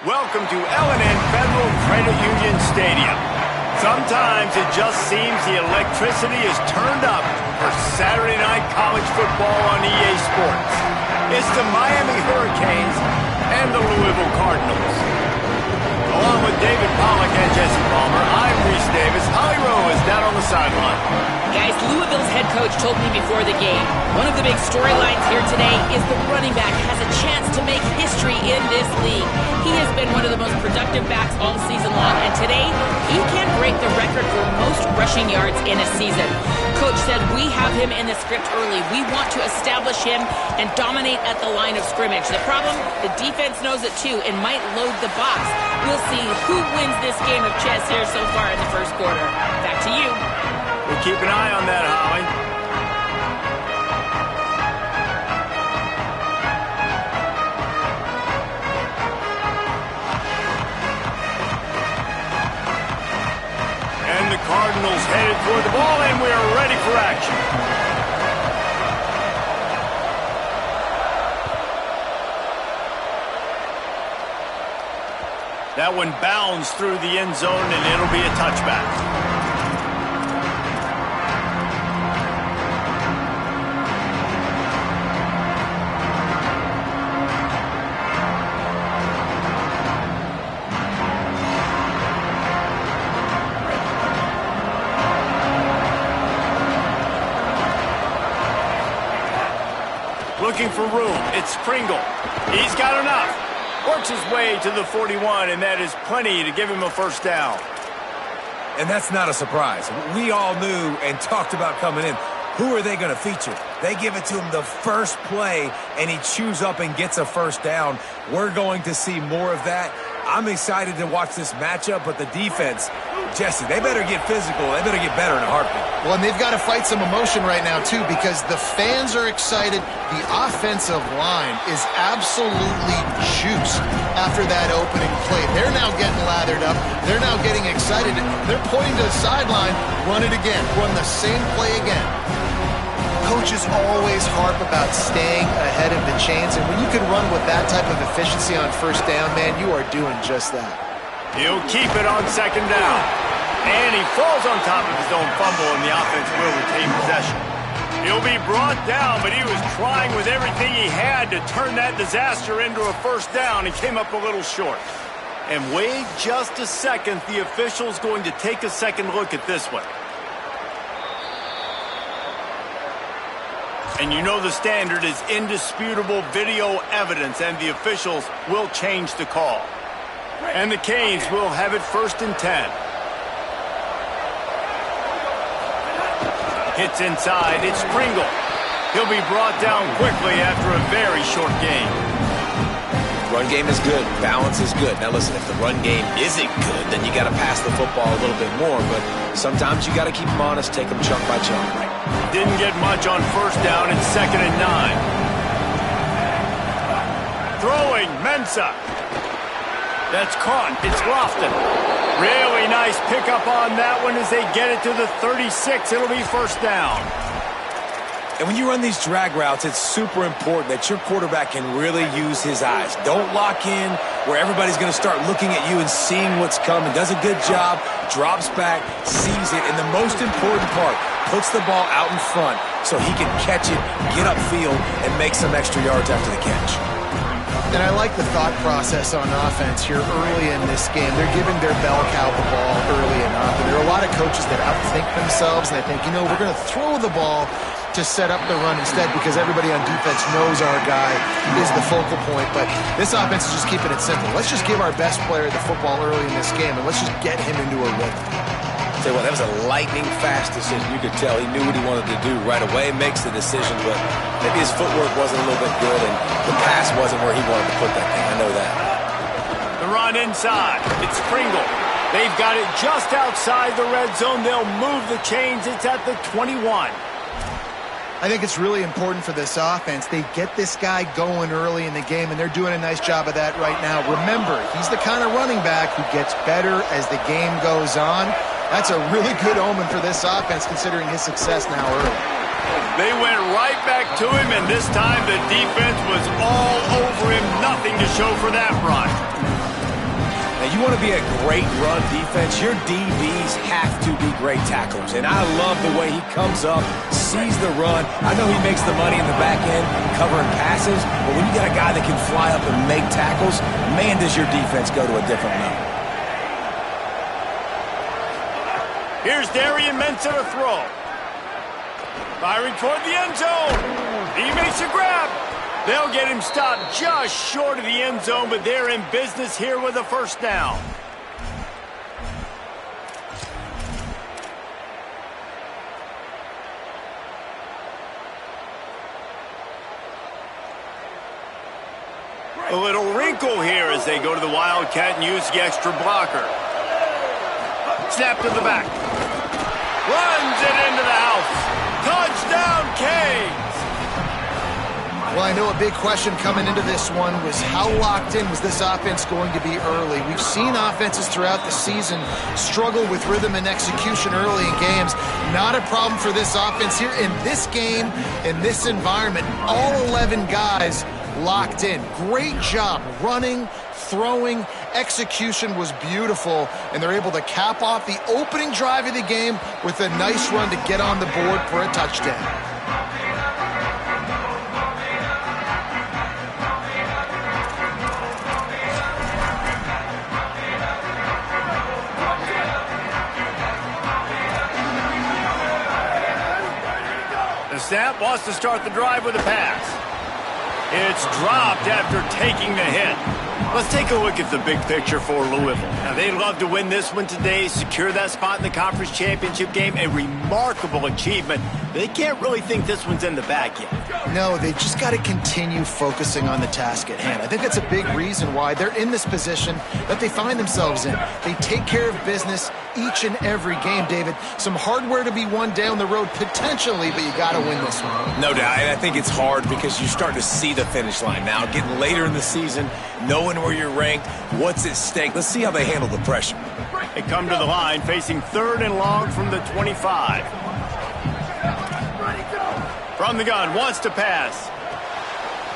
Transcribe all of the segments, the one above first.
Welcome to L&N Federal Credit Union Stadium. Sometimes it just seems the electricity is turned up for Saturday night college football on EA Sports. It's the Miami Hurricanes and the Louisville Cardinals. Along with David Pollack and Jesse Palmer, I'm Reese Davis. Holly Rowe is down on the sideline. Guys, Louisville's head coach told me before the game, one of the big storylines here today is the running back has a chance to make history in this league. He has been one of the most productive backs all season long, and today he can break the record for most rushing yards in a season. Coach said, we have him in the script early. We want to establish him and dominate at the line of scrimmage. The problem, the defense knows it too and might load the box. We'll see who wins this game of chess here so far in the first quarter. Back to you. We'll keep an eye on that, Holly. And the Cardinals headed toward the ball, and we are ready for action. That one bounds through the end zone, and it'll be a touchback. Looking for room. It's Pringle. He's got enough. Works his way to the 41, and that is plenty to give him a first down. And that's not a surprise. We all knew and talked about coming in. Who are they going to feature? They give it to him the first play, and he chews up and gets a first down. We're going to see more of that. I'm excited to watch this matchup, but the defense, Jesse, they better get physical. They better get better in a heartbeat. Well, and they've got to fight some emotion right now, too, because the fans are excited. The offensive line is absolutely juiced after that opening play. They're now getting lathered up. They're now getting excited. They're pointing to the sideline. Run it again. Run the same play again. Coaches always harp about staying ahead of the chains, and when you can run with that type of efficiency on first down, man, you are doing just that. He'll keep it on second down. And he falls on top of his own fumble, and the offense will retain possession. He'll be brought down, but he was trying with everything he had to turn that disaster into a first down and came up a little short. And wait just a second. The official's going to take a second look at this one. And you know the standard is indisputable video evidence, and the officials will change the call. And the Canes will have it 1st and 10. Hits inside. It's Pringle. He'll be brought down quickly after a very short game. Run game is good. Balance is good. Now listen, if the run game isn't good, then you got to pass the football a little bit more. But sometimes you got to keep them honest, take them chunk by chunk. Didn't get much on first down. It's 2nd and 9. Throwing, Mensah. That's caught. It's Lofton. Really nice pickup on that one as they get it to the 36. It'll be first down. And when you run these drag routes, it's super important that your quarterback can really use his eyes. Don't lock in where everybody's going to start looking at you and seeing what's coming. Does a good job, drops back, sees it, and the most important part, puts the ball out in front so he can catch it, get upfield, and make some extra yards after the catch. And I like the thought process on offense here early in this game. They're giving their bell cow the ball early enough. And there are a lot of coaches that outthink themselves, and they think, you know, we're going to throw the ball to set up the run instead because everybody on defense knows our guy is the focal point. But this offense is just keeping it simple. Let's just give our best player the football early in this game, and let's just get him into a rhythm. Tell you what, that was a lightning-fast decision. You could tell he knew what he wanted to do right away, makes the decision, but maybe his footwork wasn't a little bit good, and the pass wasn't where he wanted to put that thing. I know that. The run inside. It's Pringle. They've got it just outside the red zone. They'll move the chains. It's at the 21. I think it's really important for this offense. They get this guy going early in the game, and they're doing a nice job of that right now. Remember, he's the kind of running back who gets better as the game goes on. That's a really good omen for this offense, considering his success now early. They went right back to him, and this time the defense was all over him. Nothing to show for that run. Now, you want to be a great run defense, your DBs have to be great tacklers. And I love the way he comes up, sees the run. I know he makes the money in the back end covering passes, but when you got a guy that can fly up and make tackles, man, does your defense go to a different level. Here's Darian Mensah to throw. Firing toward the end zone. He makes a grab. They'll get him stopped just short of the end zone, but they're in business here with a first down. A little wrinkle here as they go to the Wildcat and use the extra blocker. Snap to the back. Runs it into the house. Touchdown, Canes! Well, I know a big question coming into this one was how locked in was this offense going to be early? We've seen offenses throughout the season struggle with rhythm and execution early in games. Not a problem for this offense here in this game, in this environment. All 11 guys locked in. Great job running, throwing. Execution was beautiful, and they're able to cap off the opening drive of the game with a nice run to get on the board for a touchdown. The snap wants to start the drive with a pass. It's dropped after taking the hit. Let's take a look at the big picture for Louisville. Now, they'd love to win this one today, secure that spot in the conference championship game, a remarkable achievement. They can't really think this one's in the bag yet. No, they just got to continue focusing on the task at hand. I think that's a big reason why they're in this position that they find themselves in. They take care of business each and every game, David. Some hardware to be won down the road potentially, but you got to win this one. No doubt. I think it's hard because you start to see the finish line now. Getting later in the season, knowing where you're ranked, what's at stake. Let's see how they handle the pressure. They come to the line facing 3rd and long from the 25. From the gun, wants to pass.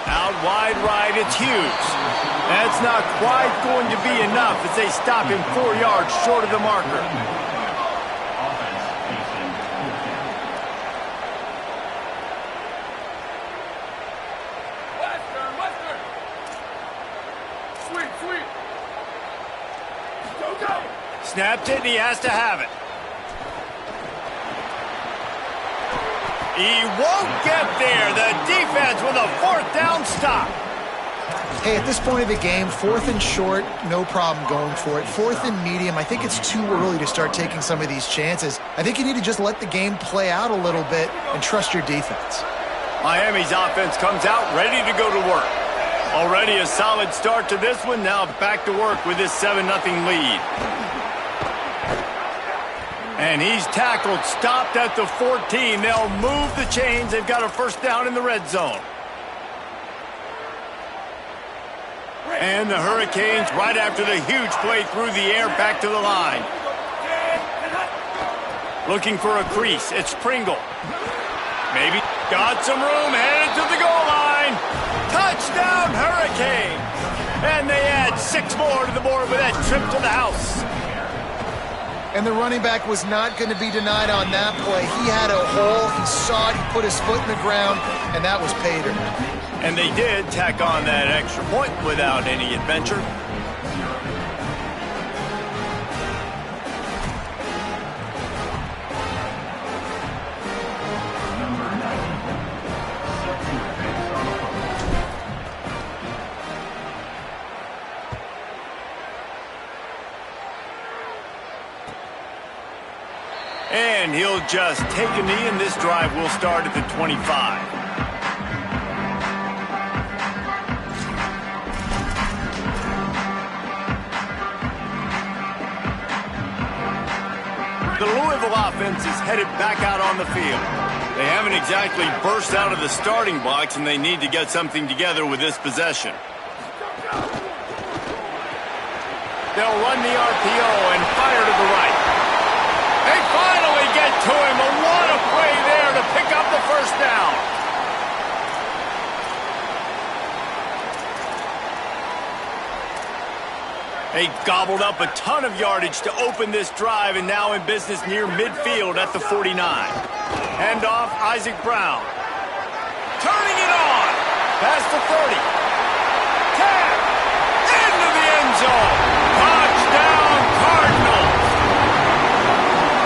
Out wide right, it's Hughes. That's not quite going to be enough as they stop him 4 yards short of the marker. Snapped it, and he has to have it. He won't get there. The defense with a 4th down stop. Hey, at this point of the game, 4th and short, no problem going for it. 4th and medium, I think it's too early to start taking some of these chances. I think you need to just let the game play out a little bit and trust your defense. Miami's offense comes out ready to go to work. Already a solid start to this one. Now back to work with this 7-0 lead. And he's tackled, stopped at the 14. They'll move the chains. They've got a first down in the red zone. And the Hurricanes, right after the huge play through the air, back to the line. Looking for a crease. It's Pringle. Maybe got some room, headed to the goal line. Touchdown, Hurricanes. And they add 6 more to the board with that trip to the house. And the running back was not going to be denied on that play. He had a hole. He saw it. He put his foot in the ground, and that was pay dirt. And they did tack on that extra point without any adventure. And he'll just take a knee, and this drive will start at the 25. The Louisville offense is headed back out on the field. They haven't exactly burst out of the starting blocks, and they need to get something together with this possession. They'll run the RPO and fire to the right. They finally get to him. What a play there to pick up the first down. They gobbled up a ton of yardage to open this drive, and now in business near midfield at the 49. Handoff, Isaac Brown. Turning it on. Past the 30. Tap. Into the end zone. Touchdown, Cardinals.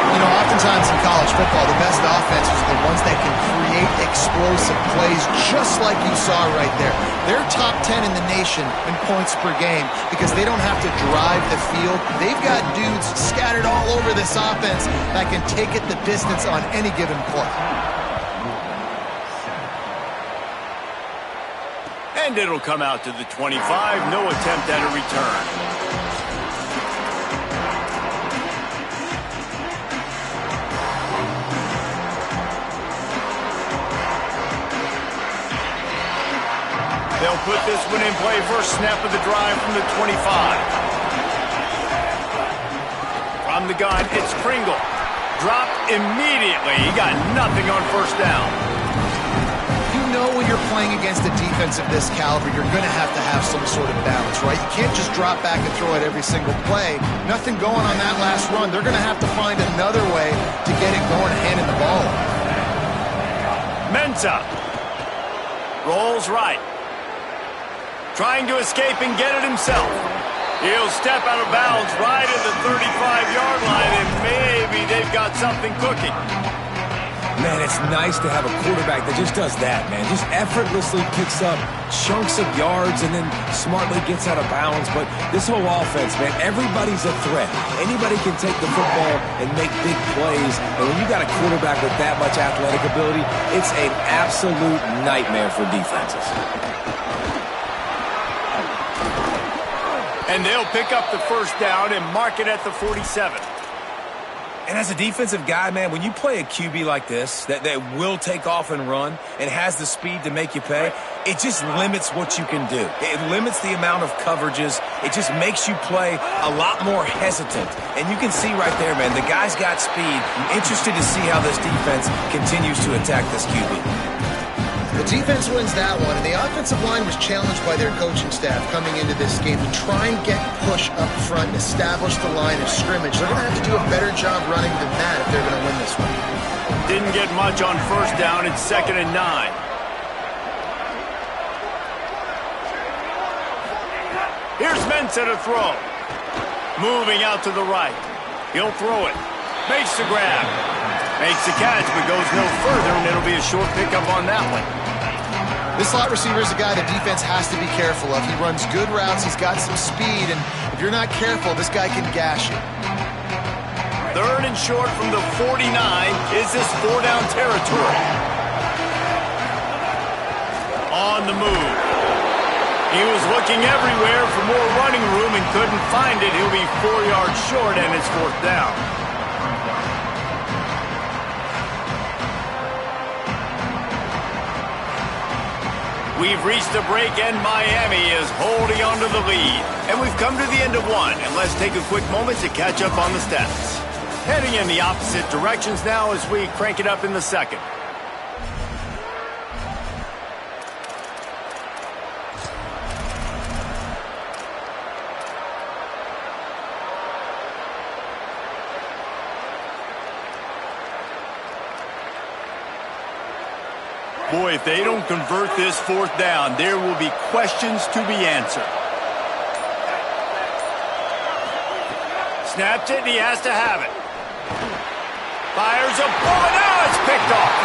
You know, oftentimes in college football, the best offenses are the ones that can create explosive plays just like you saw right there. They're top 10 in the nation in points per game because they don't have to drive the field. They've got dudes scattered all over this offense that can take it the distance on any given play. And it'll come out to the 25. No attempt at a return. They'll put this one in play. First snap of the drive from the 25. From the gun, it's Kringle. Dropped immediately. He got nothing on first down. You know when you're playing against a defense of this caliber, you're going to have some sort of balance, right? You can't just drop back and throw it every single play. Nothing going on that last run. They're going to have to find another way to get it going and handing the ball. Mensah rolls right. Trying to escape and get it himself. He'll step out of bounds right at the 35-yard line, and maybe they've got something cooking. Man, it's nice to have a quarterback that just does that, man. Just effortlessly picks up chunks of yards and then smartly gets out of bounds. But this whole offense, man, everybody's a threat. Anybody can take the football and make big plays. And when you got a quarterback with that much athletic ability, it's an absolute nightmare for defenses. And they'll pick up the first down and mark it at the 47. And as a defensive guy, man, when you play a QB like this that will take off and run and has the speed to make you pay, it just limits what you can do. It limits the amount of coverages. It just makes you play a lot more hesitant. And you can see right there, man, the guy's got speed. I'm interested to see how this defense continues to attack this QB. The defense wins that one, and the offensive line was challenged by their coaching staff coming into this game to try and get push up front and establish the line of scrimmage. They're going to have to do a better job running than that if they're going to win this one. Didn't get much on first down. It's 2nd and 9. Here's Mensah to throw. Moving out to the right. He'll throw it. Makes the grab. Makes the catch, but goes no further, and it'll be a short pickup on that one. This slot receiver is a guy the defense has to be careful of. He runs good routes, he's got some speed, and if you're not careful, this guy can gash you. 3rd and short from the 49. Is this 4-down territory? On the move. He was looking everywhere for more running room and couldn't find it. He'll be 4 yards short, and it's 4th down. We've reached the break, and Miami is holding on to the lead. And we've come to the end of one, and let's take a quick moment to catch up on the stats. Heading in the opposite directions now as we crank it up in the second. Boy, if they don't convert this 4th down, there will be questions to be answered. Snapped it, and he has to have it. Fires a bullet. Now it's picked off.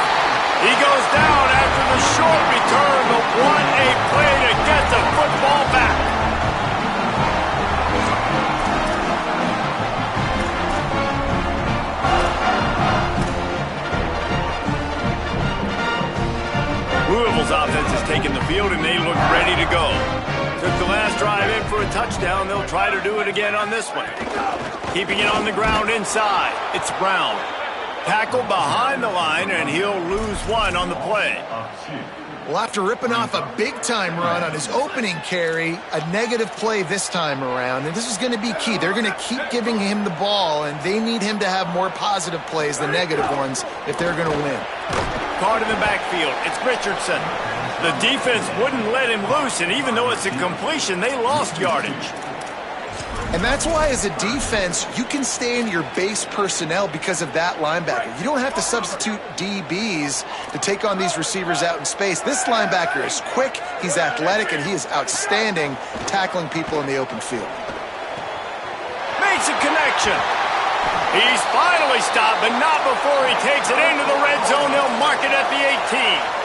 He goes down after the short return, but what a play to get the football back. Louisville's offense has taken the field, and they look ready to go. Took the last drive in for a touchdown. They'll try to do it again on this one. Keeping it on the ground inside. It's Brown. Tackled behind the line, and he'll lose one on the play. Well, after ripping off a big-time run on his opening carry, a negative play this time around, and this is going to be key. They're going to keep giving him the ball, and they need him to have more positive plays than negative ones if they're going to win. Caught in the backfield. It's Richardson. The defense wouldn't let him loose, and even though it's a completion, they lost yardage. And that's why, as a defense, you can stay in your base personnel because of that linebacker. You don't have to substitute DBs to take on these receivers out in space. This linebacker is quick, he's athletic, and he is outstanding tackling people in the open field. Makes a connection. He's finally stopped, but not before he takes it into the red zone. They'll mark it at the 18.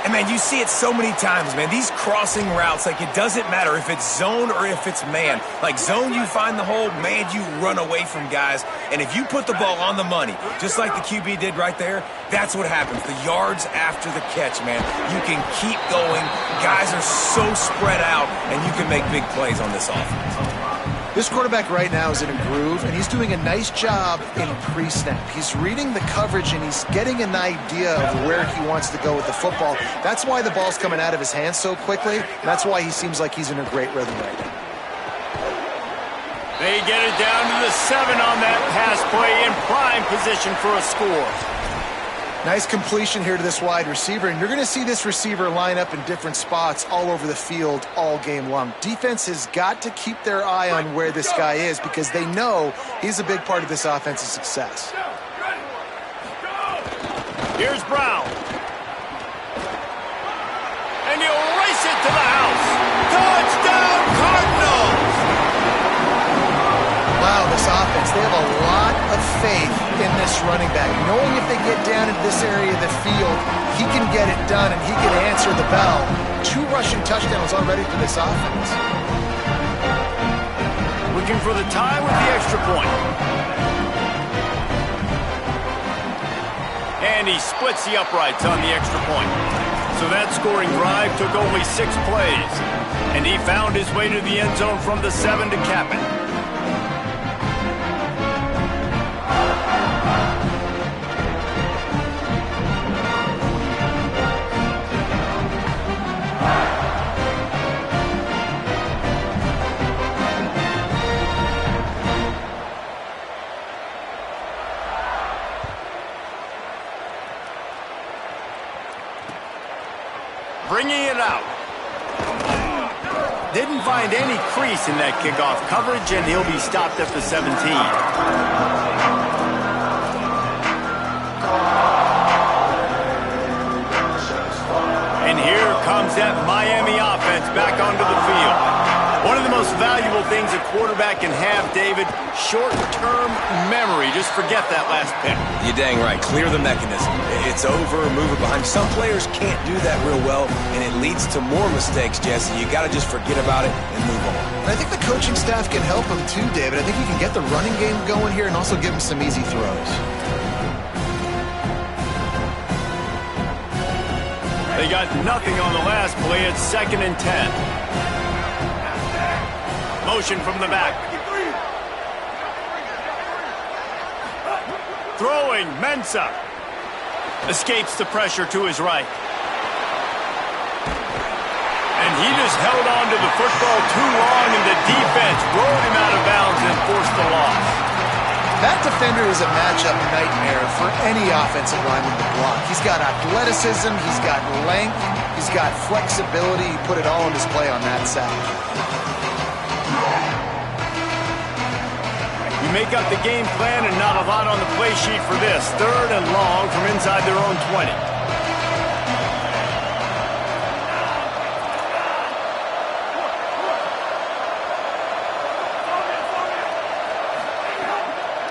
And, man, you see it so many times, man. These crossing routes, like, it doesn't matter if it's zone or if it's man. Like, zone, you find the hole. Man, you run away from guys. And if you put the ball on the money, just like the QB did right there, that's what happens. The yards after the catch, man. You can keep going. Guys are so spread out, and you can make big plays on this offense. This quarterback right now is in a groove, and he's doing a nice job in pre-snap. He's reading the coverage, and he's getting an idea of where he wants to go with the football. That's why the ball's coming out of his hands so quickly, and that's why he seems like he's in a great rhythm right now. They get it down to the 7 on that pass play, in prime position for a score. Nice completion here to this wide receiver, and you're going to see this receiver line up in different spots all over the field all game long. Defense has got to keep their eye on where this guy is because they know he's a big part of this offense's success. Here's Brown. And he'll race it to the house. Touchdown, Cardinals! Wow, this offense, they have a lot of faith in this running back, knowing if they get down into this area of the field, he can get it done and he can answer the bell. 2 rushing touchdowns already for this offense. Looking for the tie with the extra point. And he splits the uprights on the extra point. So that scoring drive took only 6 plays. And he found his way to the end zone from the 7 to cap it. Bringing it out. Didn't find any crease in that kickoff coverage, and he'll be stopped at the 17. And here comes that Miami offense back onto the field. One of the most valuable things a quarterback can have, David, short-term memory. Just forget that last pick. You're dang right. Clear the mechanism. It's over, move it behind. Some players can't do that real well, and it leads to more mistakes, Jesse. You got to just forget about it and move on. And I think the coaching staff can help him too, David. I think he can get the running game going here and also give him some easy throws. They got nothing on the last play. It's 2nd and 10. Motion from the back. Throwing, Mensah. Escapes the pressure to his right. And he just held on to the football too long, and the defense rode him out of bounds and forced the loss. That defender is a matchup nightmare for any offensive lineman to block. He's got athleticism, he's got length, he's got flexibility. He put it all on display on that side. You make up the game plan and not a lot on the play sheet for this. 3rd and long from inside their own 20.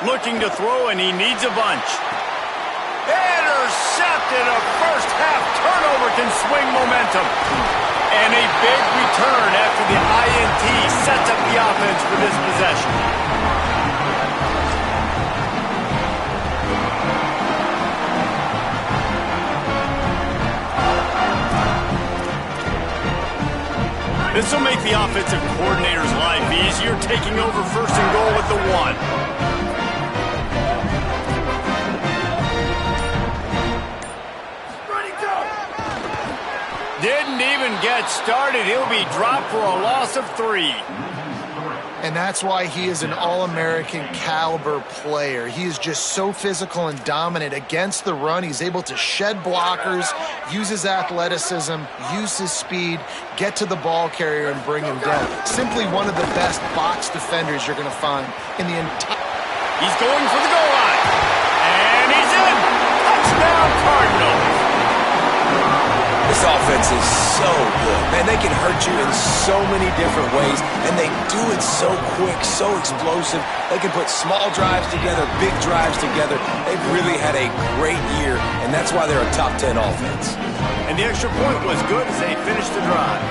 Looking to throw, and he needs a bunch. Intercepted. A first-half turnover can swing momentum. And a big return after the INT sets up the offense for this possession. This will make the offensive coordinator's life easier, taking over 1st and goal with the 1. Didn't even get started. He'll be dropped for a loss of 3. And that's why he is an All-American caliber player. He is just so physical and dominant against the run. He's able to shed blockers, use his athleticism, use his speed, get to the ball carrier and bring him down. Simply one of the best box defenders you're going to find in the entire... He's going for the goal line. And he's in. Touchdown, Cardinals. This offense is so good. Man, they can hurt you in so many different ways, and they do it so quick, so explosive. They can put small drives together, big drives together. They've really had a great year, and that's why they're a top 10 offense. And the extra point was good as they finished the drive.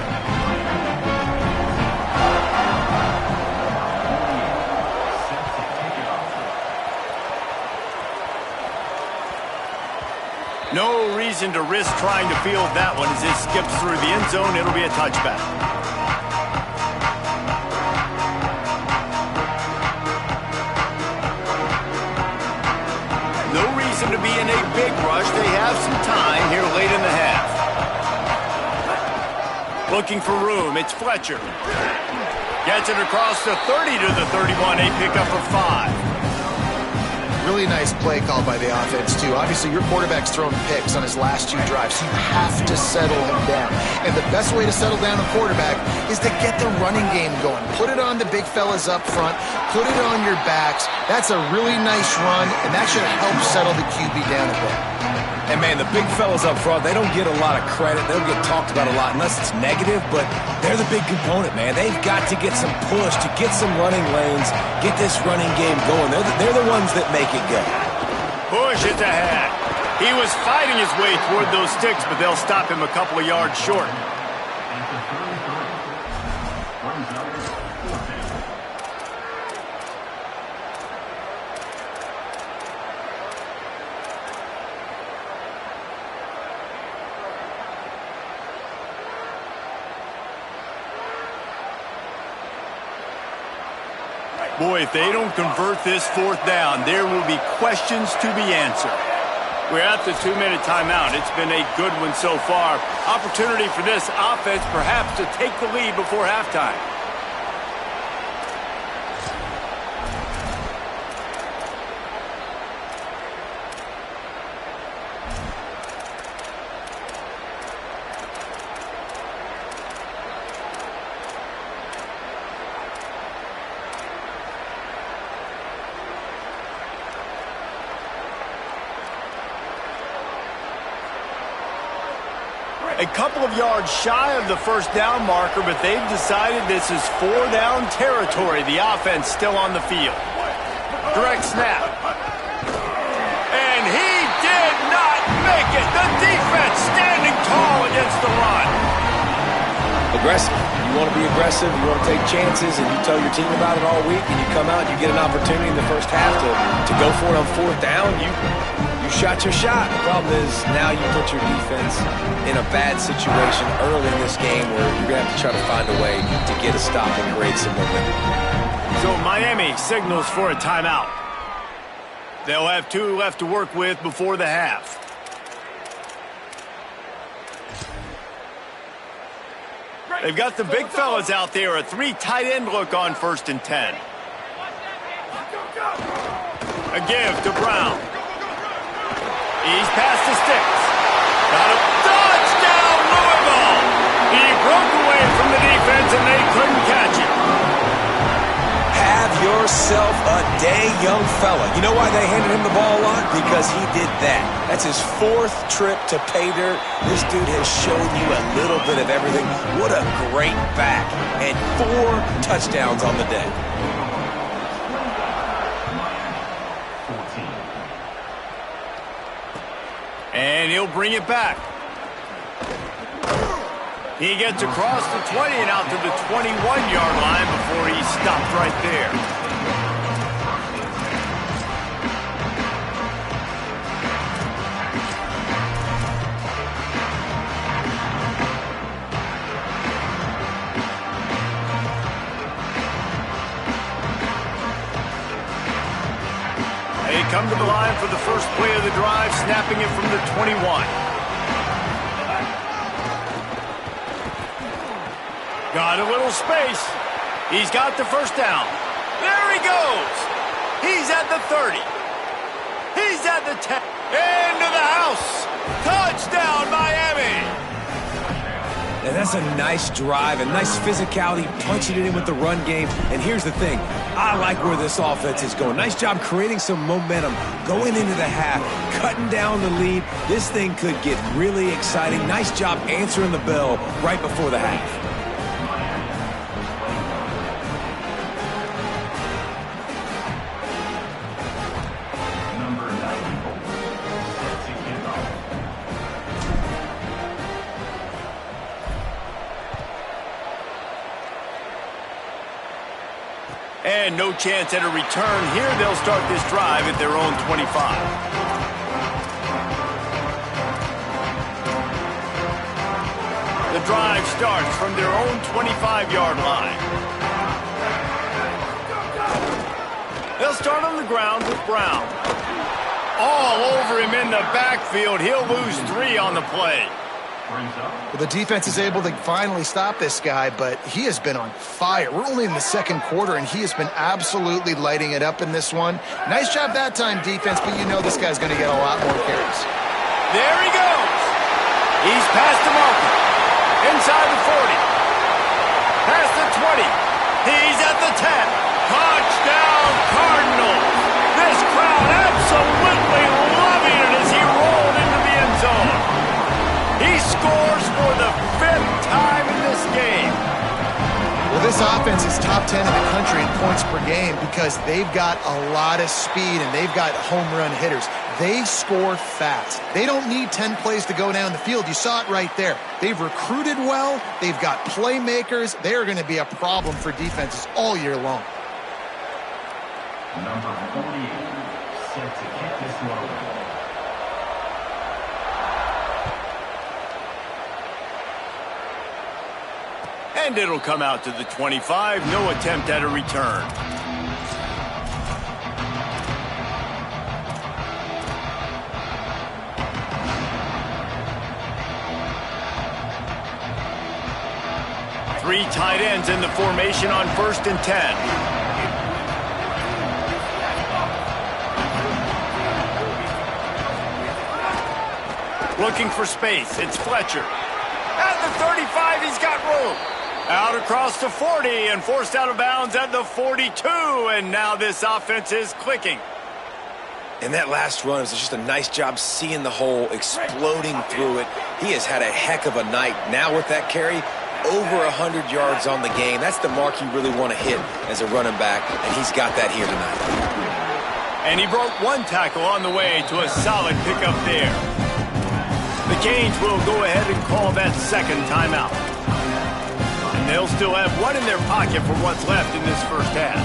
No reason to risk trying to field that one as it skips through the end zone. It'll be a touchback. No reason to be in a big rush. They have some time here late in the half. Looking for room. It's Fletcher. Gets it across the 30 to the 31. A pickup of 5. Really nice play call by the offense, too. Obviously, your quarterback's thrown picks on his last 2 drives, so you have to settle him down. And the best way to settle down a quarterback is to get the running game going. Put it on the big fellas up front. Put it on your backs. That's a really nice run, and that should help settle the QB down a bit. And, man, the big fellas up front, they don't get a lot of credit. They don't get talked about a lot unless it's negative, but they're the big component, man. They've got to get some push, to get some running lanes, get this running game going. They're the ones that make it go. Push is ahead. He was fighting his way toward those sticks, but they'll stop him a couple of yards short. Boy, if they don't convert this 4th down, there will be questions to be answered. We're at the 2-minute timeout. It's been a good one so far. Opportunity for this offense perhaps to take the lead before halftime. A couple of yards shy of the 1st down marker, but they've decided this is 4-down territory. The offense still on the field. Direct snap. And he did not make it. The defense standing tall against the run. Aggressive. You want to be aggressive, you want to take chances, and you tell your team about it all week, and you come out and you get an opportunity in the first half to go for it on 4th down. You shot your shot. The problem is now you put your defense in a bad situation early in this game where you're going to have to try to find a way to get a stop and create some momentum. So Miami signals for a timeout. They'll have 2 left to work with before the half. They've got the big fellas out there. A 3 tight end look on 1st and 10. A give to Brown. He's past the sticks. Got a touchdown, Louisville! He broke away from the defense and they couldn't catch him. Have yourself a day, young fella. You know why they handed him the ball a lot? Because he did that. That's his 4th trip to pay dirt. This dude has shown you a little bit of everything. What a great back. And 4 touchdowns on the day. And he'll bring it back. He gets across the 20 and out to the 21-yard line before he stopped right there. They come to the line for the first play of the drive, snapping it from the 21. Got a little space. He's got the first down. There he goes. He's at the 30. He's at the 10. Into the house. Touchdown, Miami. And that's a nice drive, a nice physicality, punching it in with the run game. And here's the thing. I like where this offense is going. Nice job creating some momentum, going into the half, cutting down the lead. This thing could get really exciting. Nice job answering the bell right before the half. And no chance at a return here. They'll start this drive at their own 25. The drive starts from their own 25-yard line. They'll start on the ground with Brown. All over him in the backfield. He'll lose 3 on the play. Well, the defense is able to finally stop this guy, but he has been on fire. We're only in the second quarter, and he has been absolutely lighting it up in this one. Nice job that time, defense, but you know this guy's going to get a lot more carries. There he goes. He's past the marker. Inside the 40. Past the 20. He's at the 10. Touchdown, Cardinals. This crowd absolutely loving it as he rolled into the end zone. He scores for the 5th time in this game. Well, this offense is top 10 in the country in points per game because they've got a lot of speed and they've got home run hitters. They score fast. They don't need 10 plays to go down the field. You saw it right there. They've recruited well. They've got playmakers. They are going to be a problem for defenses all year long. Number 48, set to kick this one. And it'll come out to the 25. No attempt at a return. Three tight ends in the formation on 1st and 10. Looking for space. It's Fletcher. At the 35, he's got room. Out across the 40 and forced out of bounds at the 42. And now this offense is clicking. And that last run is just a nice job seeing the hole, exploding through it. He has had a heck of a night. Now with that carry, over 100 yards on the game. That's the mark you really want to hit as a running back, and he's got that here tonight. And he broke one tackle on the way to a solid pickup there. The Canes will go ahead and call that second timeout. And they'll still have one in their pocket for what's left in this first half.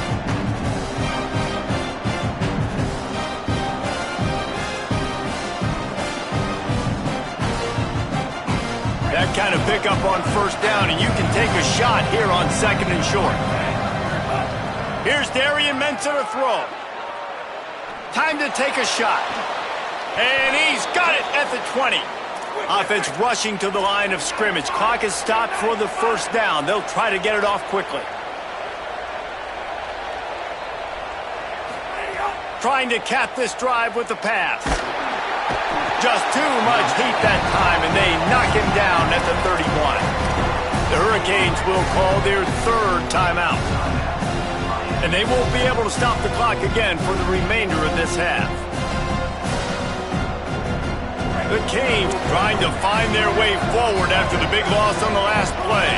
That kind of pickup on 1st down, and you can take a shot here on 2nd and short. Here's Darian Mensah to throw. Time to take a shot. And he's got it at the 20. Offense rushing to the line of scrimmage. Clock is stopped for the 1st down. They'll try to get it off quickly. Trying to cap this drive with the pass. Just too much heat that time, and they knock him down at the 31. The Hurricanes will call their 3rd timeout. And they won't be able to stop the clock again for the remainder of this half. The Canes trying to find their way forward after the big loss on the last play.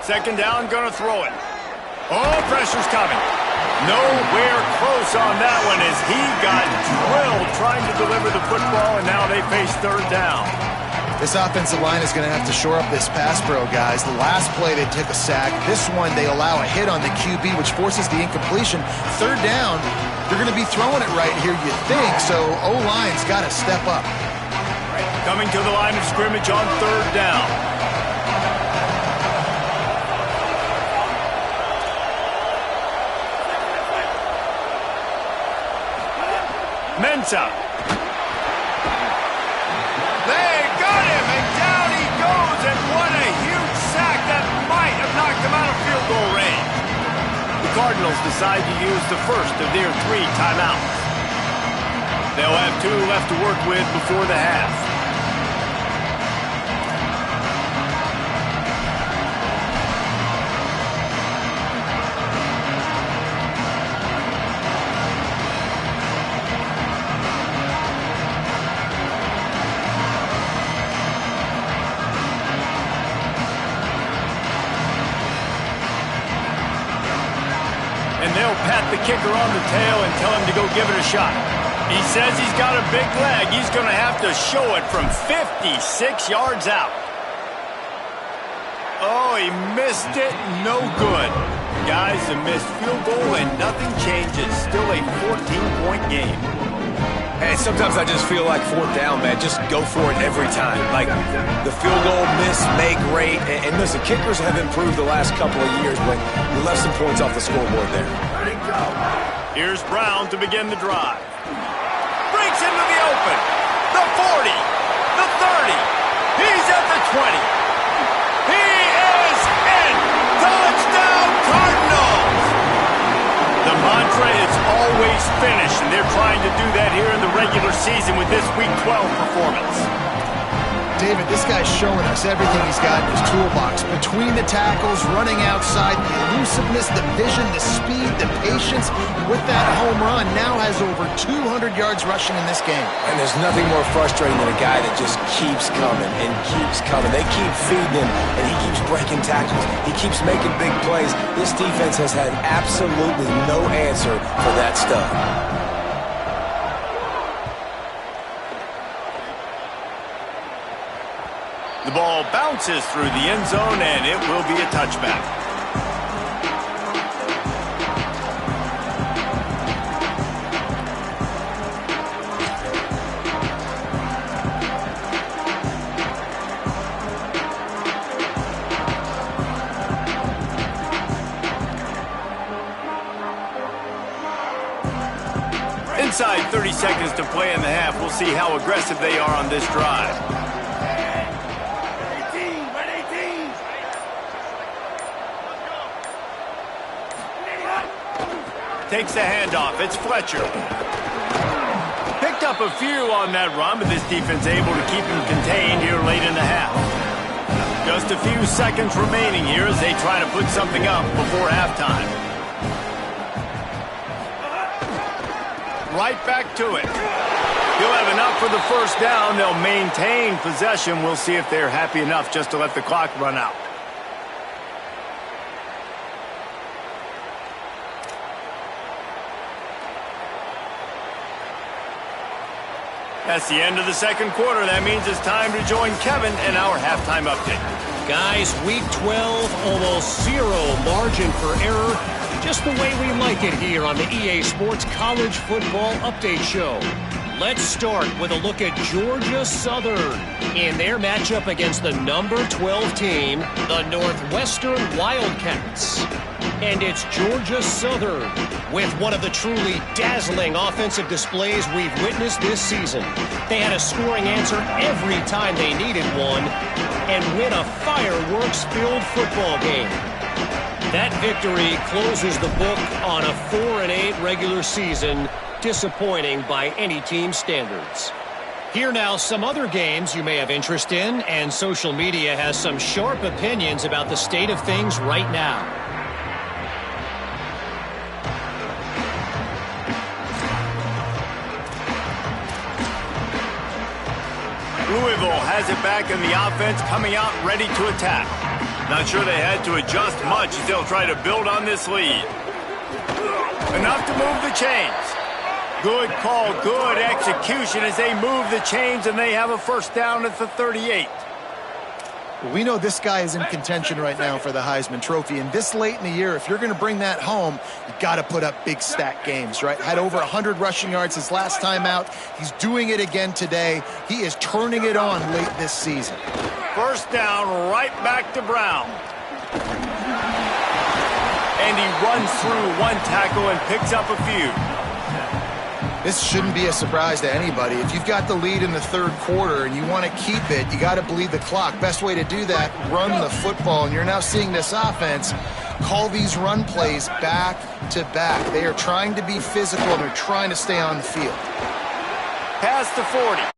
Second down, gonna throw it. Oh, pressure's coming. Nowhere close on that one as he got drilled trying to deliver the football, and now they face 3rd down. This offensive line is going to have to shore up this pass pro, guys. The last play, they took a sack. This one, they allow a hit on the QB, which forces the incompletion. 3rd down, they're going to be throwing it right here, you think. So O-line's got to step up. Coming to the line of scrimmage on 3rd down. Mensa. They got him, and down he goes, and what a huge sack that might have knocked him out of field goal range. The Cardinals decide to use the first of their 3 timeouts. They'll have 2 left to work with before the half. And they'll pat the kicker on the tail and tell him to go give it a shot. He says he's got a big leg. He's going to have to show it from 56 yards out. Oh, he missed it. No good. Guys, a missed field goal and nothing changes. Still a 14-point game. Hey, sometimes I just feel like 4th down, man. Just go for it every time. Like the field goal miss, make great. And listen, kickers have improved the last couple of years, but you left some points off the scoreboard there. Here's Brown to begin the drive. Breaks into the open. The 40. The 30. He's at the 20. He is in. Touchdown Cardinals. The mantra is always finish, and they're trying to do that here in the regular season with this Week 12 performance. David, this guy's showing us everything he's got in his toolbox. Between the tackles, running outside, the elusiveness, the vision, the speed, the patience. With that home run, now has over 200 yards rushing in this game. And there's nothing more frustrating than a guy that just keeps coming and keeps coming. They keep feeding him, and he keeps breaking tackles. He keeps making big plays. This defense has had absolutely no answer for that stud. The ball bounces through the end zone, and it will be a touchback. Inside 30 seconds to play in the half. We'll see how aggressive they are on this drive. Takes the handoff. It's Fletcher. Picked up a few on that run, but this defense able to keep him contained here late in the half. Just a few seconds remaining here as they try to put something up before halftime. Right back to it. He'll have enough for the first down. They'll maintain possession. We'll see if they're happy enough just to let the clock run out. That's the end of the second quarter. That means it's time to join Kevin in our halftime update. Guys, Week 12, almost 0 margin for error. Just the way we like it here on the EA Sports College Football Update Show. Let's start with a look at Georgia Southern in their matchup against the number 12 team, the Northwestern Wildcats. And it's Georgia Southern with one of the truly dazzling offensive displays we've witnessed this season. They had a scoring answer every time they needed one and win a fireworks-filled football game. That victory closes the book on a 4-8 regular season, disappointing by any team standards. Here now, some other games you may have interest in, and social media has some sharp opinions about the state of things right now. Louisville has it back in the offense, coming out ready to attack. Not sure they had to adjust much as they'll try to build on this lead. Enough to move the chains. Good call, good execution as they move the chains, and they have a first down at the 38. We know this guy is in contention right now for the Heisman Trophy, and this late in the year, if you're going to bring that home, you got to put up big stat games, right? Had over 100 rushing yards his last time out. He's doing it again today. He is turning it on late this season. First down, right back to Brown. And he runs through one tackle and picks up a few. This shouldn't be a surprise to anybody. If you've got the lead in the third quarter and you want to keep it, you got to bleed the clock. Best way to do that, run the football. And you're now seeing this offense call these run plays back to back. They are trying to be physical and they're trying to stay on the field. Past the 40.